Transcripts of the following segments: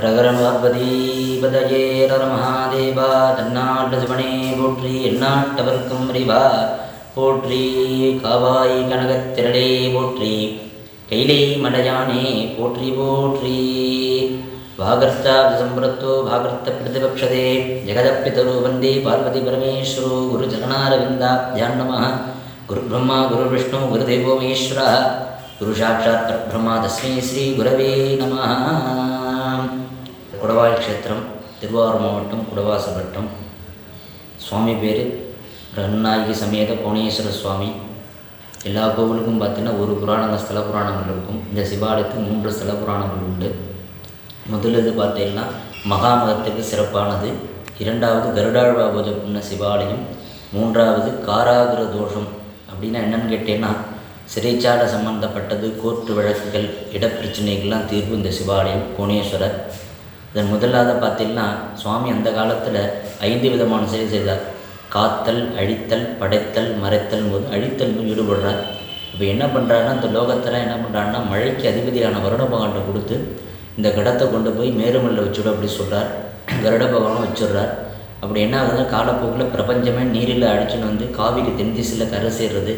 ஹரஹர பார்வதீபதயே ஹர மகாதேவா. தன்னாட்டு சிவனே போற்றி, எந்நாட்டவர்க்கும் அறிவா போற்றி. காவாய் கனகத்திரளே போற்றி, கைலை மலையானே போற்றி போற்றி. வாகர்த்தாப்த சம்பிரத்தோ வாகர்த்த பிரதிபக்ஷதே ஜெகதப்பிதரோ வந்தே பார்வதி பரமேஸ்வரோ குரு சரணாரவிந்தாப்யான் நமः. குரு பிரம்மா குரு விஷ்ணு குருதேவோ மகேஸ்வரः குரு சாட்சாத் பரபிரம்மா தஸ்மை ஸ்ரீ குரவே நமः. குடவாய் க்ஷேத்திரம், திருவாரூர் மாவட்டம், குடவாசல் வட்டம். சுவாமி பேர் ரங்கநாயகி சமேத கோணேஸ்வர சுவாமி. எல்லா கோவிலுக்கும் பார்த்தீங்கன்னா ஒரு புராணங்கள், ஸ்தல புராணங்கள் இருக்கும். இந்த சிவாலயத்துக்கு 3 ஸ்தல புராணங்கள் உண்டு. முதலது பார்த்தீங்கன்னா மகாமகத்துக்கு சிறப்பானது. 2வது கருடாழ்வா பூஜை பண்ண சிவாலயம். 3வது காராகிர தோஷம் அப்படின்னா என்னென்னு கேட்டேன்னா சிறைச்சாலை சம்பந்தப்பட்டது, கோர்ட்டு வழக்குகள், இடப்பிரச்சனைகள்லாம் தீர்வு இந்த சிவாலயம் கோணேஸ்வரர். இதன் முதலாவது பார்த்தீங்கன்னா சுவாமி அந்த காலத்தில் 5 விதமான செயல் செய்தார். காத்தல், அழித்தல், படைத்தல், மறைத்தல் போது அழித்தல் ஈடுபடுறார். இப்போ என்ன பண்ணுறாருன்னா இந்த லோகத்தில் என்ன பண்ணுறாருன்னா மழைக்கு அதிபதியான வருட பகவான்கிட்ட கொடுத்து இந்த கடத்தை கொண்டு போய் மேருமல்ல வச்சுடும் அப்படி சொல்கிறார். கருட பகவானும் வச்சுடுறார். அப்படி என்ன ஆகுதுன்னா காலப்போக்கில் பிரபஞ்சமே நீரில் அடிச்சுன்னு வந்து காவிரி தென்திசையில் கரை சேர்றது.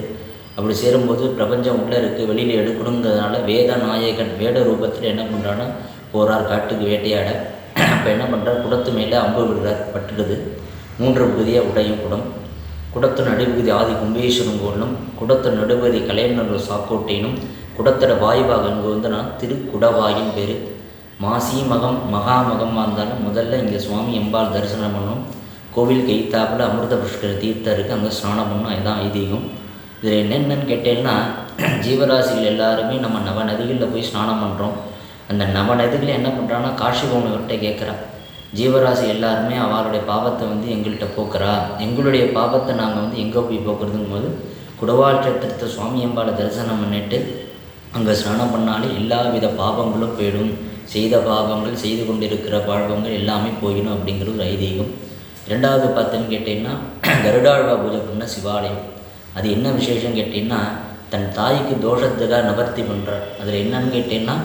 அப்படி சேரும்போது பிரபஞ்சம் உள்ளே இருக்குது, வெளியில் எடுக்கணுங்கிறதுனால வேத நாயகன் வேட ரூபத்தில் என்ன பண்ணுறான்னா போகிறார் காட்டுக்கு வேட்டையாட. அப்போ என்ன பண்ணுறார், குடத்து மேலே அம்பு விடுறார், பட்டுடுது. 3 பகுதியாக உடையும் குடம். குடத்து நடுப்பகுதி ஆதி கும்பேஸ்வரன் கோவிலும், குடத்து நடுப்பகுதி கலையநல்லூர் சாக்கோட்டையினும், குடத்தோட வாயுபாகம் இங்கே வந்து நான் திருக்குடவாயின் பேர். மாசி மகம் மகாமகமாக இருந்தாலும் முதல்ல இங்கே சுவாமி எம்பாள் தரிசனம் பண்ணணும். கோவில் கைத்தாப்பில் அமிர்த புஷ்கர தீர்த்தம் இருக்குது, அங்கே ஸ்நானம் பண்ணணும். இதுதான் ஐதீகம். இதில் என்னென்னு கேட்டேன்னா ஜீவராசிகள் எல்லாருமே நம்ம நவநதிகளில் போய் ஸ்நானம் பண்ணுறோம். அந்த நவநதிகளில் என்ன பண்ணுறான்னா காஷி பவனவர்கிட்ட கேட்குறா, ஜீவராசி எல்லாருமே அவளுடைய பாவத்தை வந்து எங்கள்கிட்ட போக்குறா, எங்களுடைய பாவத்தை நாங்கள் வந்து எங்கே போய் போக்குறதுங்கும் போது குடவாற்றத்தை சுவாமி அம்பாளை தரிசனம் பண்ணிட்டு அங்கே ஸ்நானம் பண்ணாலே எல்லா வித பாவங்களும் போயிடும். செய்த பாவங்கள், செய்து கொண்டிருக்கிற பாவங்கள் எல்லாமே போயிடும் அப்படிங்கிற ஒரு ஐதீகம். 2வது பார்த்தேன்னு கேட்டிங்கன்னா கருடாழ்வா பூஜை பண்ண சிவாலயம். அது என்ன விசேஷம் கேட்டிங்கன்னா தன் தாய்க்கு தோஷத்துக்காக நிவர்த்தி பண்ணுறார். அதில் என்னன்னு கேட்டிங்கன்னா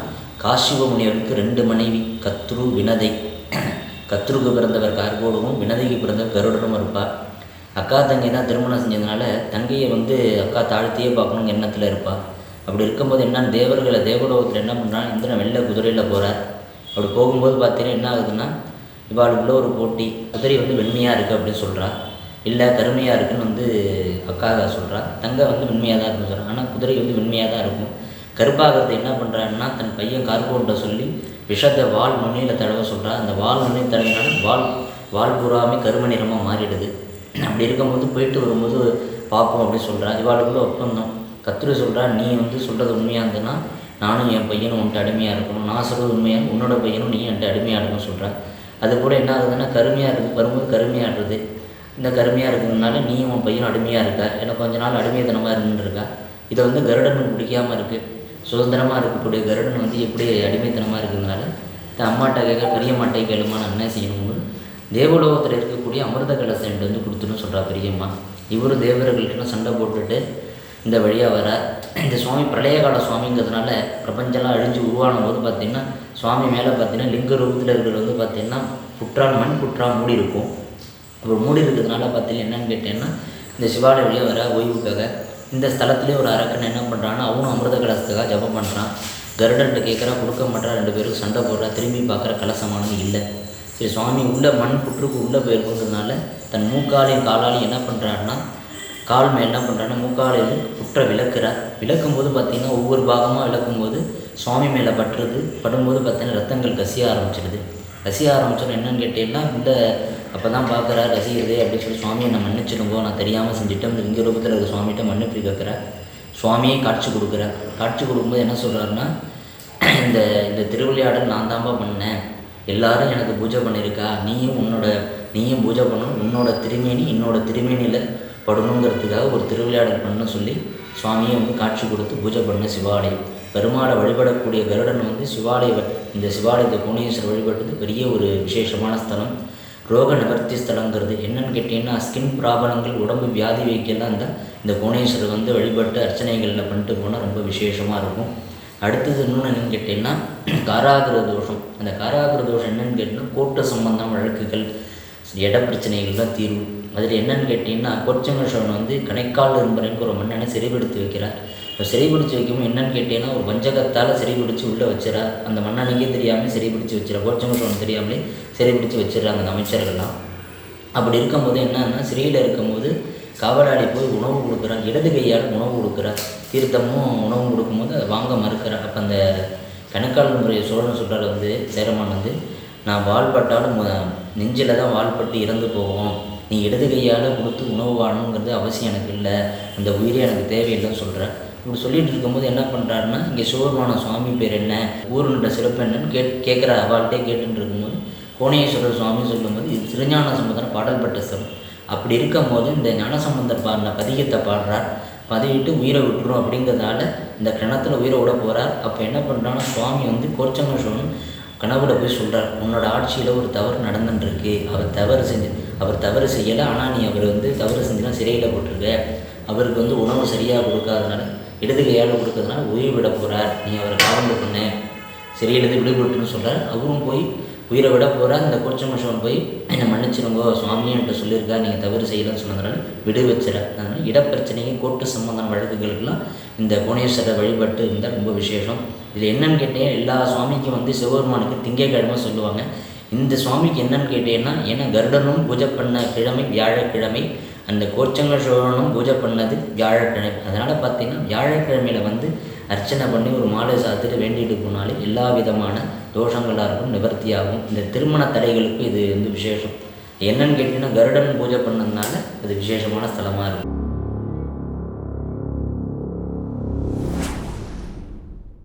காசிவ முனிவருக்கு 2 மனைவி, கத்ரு, வினதை. கத்ருக்கு பிறந்தவர் கார்கோடமும், வினதைக்கு பிறந்தவர் கருடனும் இருப்பார். அக்கா தங்கை தான் திருமணம் செஞ்சதுனால தங்கையை வந்து அக்கா தாழ்த்தியே பார்க்கணுங்க எண்ணத்தில் இருப்பாள். அப்படி இருக்கும்போது என்னன்னு தேவலோகத்தில் என்ன பண்ணுறாங்க, இந்திரன் வெள்ளை குதிரையில் போகிறார். அப்படி போகும்போது பார்த்தீங்கன்னா என்ன ஆகுதுன்னா இவாளுக்குள்ள ஒரு போட்டி. குதிரை வந்து வெண்மையாக இருக்குது அப்படின்னு சொல்கிறா, இல்லை கருமையாக இருக்குன்னு வந்து அக்கா சொல்கிறா. தங்கை வந்து வெண்மையாக தான் இருக்குன்னு சொல்கிறா. ஆனால் குதிரை வந்து வெண்மையாக தான் இருக்கும். கருப்பாகிறது என்ன பண்ணுறான்னா தன் பையன் கார்கோன்ட்ட சொல்லி விஷத்தை வால் நுண்ணியில் தடவை சொல்கிறா. அந்த வால் நுண்ணியில் தடவினாலும் வால் பூராமே கரும நிறமாக மாறிடுது. அப்படி இருக்கும்போது போயிட்டு வரும்போது பார்ப்போம் அப்படின்னு சொல்கிறா. இவாளுக்குள்ள ஒப்பந்தம். கத்திரி சொல்கிறா, நீ வந்து சொல்கிறது உண்மையாக இருந்ததுன்னா நானும் என் பையனும் உன்ட்டு அடிமையாக இருக்கணும், நான் சொல்கிறது உண்மையாக உன்னோட பையனும் நீ என்கிட்ட அடிமையாக இருக்கணும்னு சொல்கிறா. அது கூட என்ன ஆகுதுன்னா கருமையாக இருக்குது, வரும்போது கருமையாடுறது. இந்த கருமையாக இருக்கிறதுனால நீயும் உன் பையனும் அடிமையாக இருக்கா, எனக்கு கொஞ்ச நாள் அடிமைத்தனமாக இருந்துருக்கா. இதை வந்து கருடனுக்கு பிடிக்காமல் இருக்குது. சுதந்திரமாக இருக்கக்கூடிய கருடன் வந்து எப்படி அடிமைத்தனமாக இருக்கிறதுனால இந்த அம்மாட்ட கேட்க பெரியம்மாட்டை கேளுமா, நான் என்ன செய்யணும்னு தேவலோகத்தில் இருக்கக்கூடிய அமிர்த கலசம் வந்து கொடுத்துன்னு சொல்கிறா பெரியம்மா. இவரும் தேவர்கள்ட்டெல்லாம் சண்டை போட்டுட்டு இந்த வழியாக வர இந்த சுவாமி பிரளயகால சுவாமிங்கிறதுனால பிரபஞ்சம்லாம் அழிஞ்சு உருவான போது பார்த்திங்கன்னா சுவாமி மேலே பார்த்திங்கன்னா லிங்க ரூபத்தில் இருக்கிறது வந்து பார்த்திங்கன்னா புற்றால் மண் புற்றால் மூடி இருக்கும். இப்போ மூடி இருக்கிறதுனால பார்த்திங்கன்னா என்னென்னு கேட்டேன்னா இந்த சிவாலய வழியாக வர ஓய்வுக்காக இந்த ஸ்தலத்துலேயே ஒரு அரக்கன் என்ன பண்ணுறான்னா அவனும் அமிர்த கலசத்துக்காக ஜபம் பண்ணுறான். கருடன்ட்டு கேட்குறா, கொடுக்க மாட்டா. 2 பேருக்கு சண்டை போடுறா. திரும்பி பார்க்குற கலசமானது இல்லை. சரி, சுவாமி உள்ளே மண் புற்றுக்கு உள்ளே போயிருக்குங்கிறதுனால தன் மூக்காலையும் காலாலையும் என்ன பண்ணுறாருன்னா கால் மேல் என்ன பண்ணுறான்னா மூக்காலையும் புற்றை விளக்குறார். விளக்கும்போது பார்த்திங்கன்னா ஒவ்வொரு பாகமாக விளக்கும்போது சுவாமி மேலே பட்டுறது. படும்போது பார்த்திங்கன்னா ரத்தங்கள் கசிய ஆரம்பிச்சிடுது. கசிய ஆரம்பிச்சோன்னு என்னென்னு கேட்டீங்கன்னா இந்த அப்போ தான் பார்க்குறாரு ரசிக்கிறது அப்படின்னு சொல்லி சுவாமியை நான் மன்னிச்சிடுங்கோ, நான் தெரியாமல் செஞ்சுட்டேன். இந்த லிங்க ரூபத்தில் இருக்க சுவாமிகிட்ட மன்னிப்பு கேட்குறார். சுவாமியே காட்சி கொடுக்குறார். காட்சி கொடுக்கும்போது என்ன சொல்கிறாருன்னா இந்த திருவிளையாடல் நான் தான்ப்பா பண்ணேன், எல்லோரும் எனக்கு பூஜை பண்ணியிருக்கா, நீயும் பூஜை பண்ணணும், உன்னோட திருமேனி என்னோட திருமேனியில் படணுங்கிறதுக்காக ஒரு திருவிளையாடல் பண்ண சொல்லி சுவாமியை வந்து காட்சி கொடுத்து பூஜை பண்ண சிவாலயம். பெருமாளை வழிபடக்கூடிய கருடன் வந்து இந்த சிவாலயத்தை கோணேஸ்வரர் வழிபட்டது பெரிய ஒரு விசேஷமான ஸ்தலம். ரோக நிவர்த்தி ஸ்தலங்கிறது என்னென்னு கேட்டிங்கன்னா ஸ்கின் ப்ராப்ளங்கள், உடம்பு வியாதி வைக்கலாம் இருந்தால் இந்த கோணேஸ்வரர் வந்து வழிபட்டு அர்ச்சனைகளில் பண்ணிட்டு போனால் ரொம்ப விசேஷமாக இருக்கும். அடுத்தது இன்னொன்று என்னென்னு கேட்டிங்கன்னா காராகிர தோஷம். அந்த காராகிர தோஷம் என்னென்னு கேட்டிங்கன்னா கோர்ட்டு சம்பந்தம் வழக்குகள், இட பிரச்சனைகள்லாம் தீர்வு. அதில் என்னென்னு கேட்டிங்கன்னா கோச்சங்க சோழன் வந்து கணைக்கால் இரும்பரைக்கு ஒரு மன்னனை சிறைப்படுத்தி வைக்கிறார். இப்போ சிறைப்பிடிச்சு வைக்கும்போது என்னென்னு கேட்டிங்கன்னா ஒரு வஞ்சகத்தால் சிறைப்பிடிச்சு உள்ளே வச்சுறார். அந்த மன்னனுக்கே தெரியாமல் சிறைப்பிடிச்சு வச்சுறார். கோச்சங்க சோழன் தெரியாமலே சிறைப்பிடிச்சு வச்சிடறாங்க அந்த அமைச்சர்கள்லாம். அப்படி இருக்கும்போது என்னன்னா சிறையில் இருக்கும்போது காவலாளி போய் உணவு கொடுக்குறார், இடது கையால் உணவு கொடுக்குறார். தீர்த்தமும் உணவும் கொடுக்கும்போது அதை வாங்க மறுக்கிறார். அப்போ அந்த கணக்கால் முறைய சோழன் சொல்கிறார் வந்து சேரமான் வந்து, நான் வாழ்பட்டாலும் நெஞ்சில் தான் வாழ்பட்டு இறந்து போவோம், நீ இடது கையால் கொடுத்து உணவு வாழணுங்கிறது அவசியம் எனக்கு இல்லை, அந்த உயிரே எனக்கு தேவையில்லைன்னு சொல்கிறேன். இப்படி சொல்லிகிட்டு இருக்கும்போது என்ன பண்ணுறாருன்னா, இங்கே சிவபெருமான சுவாமி பேர் என்ன, ஊருன்ற சிறப்பு என்னன்னு கேட்குற அவள்கிட்டே கேட்டுட்டு இருக்கும்போது கோணேஸ்வரர் சுவாமி சொல்லும்போது இது திருஞான சம்பந்தர் பாடல்பட்ட ஸ்தலம். அப்படி இருக்கும் போது இந்த ஞானசம்பந்தர் பாடின பதிகத்தை பாடுறார். பதிவிட்டு உயிரை விட்டுரும் அப்படிங்கிறதால இந்த கிணத்துல உயிரை விட போகிறார். அப்போ என்ன பண்ணுறான்னா சுவாமி வந்து கோச்சங்க சோழன் கனவுல போய் சொல்கிறார், உன்னோட ஆட்சியில் ஒரு தவறு நடந்துட்டுருக்கு, அவர் தவறு செய்யலை, ஆனால் நீ அவர் வந்து தவறு செஞ்சுனா சிறையில் போட்டிருக்க, அவருக்கு வந்து உணவு சரியாக கொடுக்காதனால இடது கையால் கொடுக்கறதுனால உயிர் விட போகிறார், நீ அவரை காவல் பண்ண சிறையிலேருந்து விடுபட்டுன்னு சொல்கிறார். அவரும் போய் உயிரை விட போகிறார். இந்த கோச்சமசோன் போய் என்னை மன்னிச்சிருங்கோ, சுவாமியும் என்கிட்ட சொல்லியிருக்கா நீங்கள் தவறு செய்யலன்னு சொன்னதுனால விடு வச்சுறேன். அதனால் இடப்பிரச்சனைக்கு கோர்ட்டு சம்பந்தமான வழக்குகளுக்கெல்லாம் இந்த புவனேஸ்வரரை வழிபட்டு இருந்தால் ரொம்ப விசேஷம். இதில் என்னென்னு கேட்டீங்கன்னா எல்லா சுவாமிக்கும் வந்து சிவபெருமானுக்கு திங்கக்கிழமை சொல்லுவாங்க. இந்த சுவாமிக்கு என்னென்னு கேட்டீங்கன்னா, ஏன்னா கருடனும் பூஜை பண்ண கிழமை வியாழக்கிழமை, அந்த கோச்சங்க சோழனும் பூஜை பண்ணது வியாழக்கிழமை. அதனால் பார்த்திங்கன்னா வியாழக்கிழமையில் வந்து அர்ச்சனை பண்ணி ஒரு மாலை சாத்திட்டு வேண்டிட்டு போனாலே எல்லா விதமான தோஷங்களாக இருக்கும் நிவர்த்தியாகும். இந்த திருமண தடைகளுக்கு இது வந்து விசேஷம். என்னன்னு கேட்டிங்கன்னா கருடன் பூஜை பண்ணதுனால அது விசேஷமான ஸ்தலமாக இருக்கும்.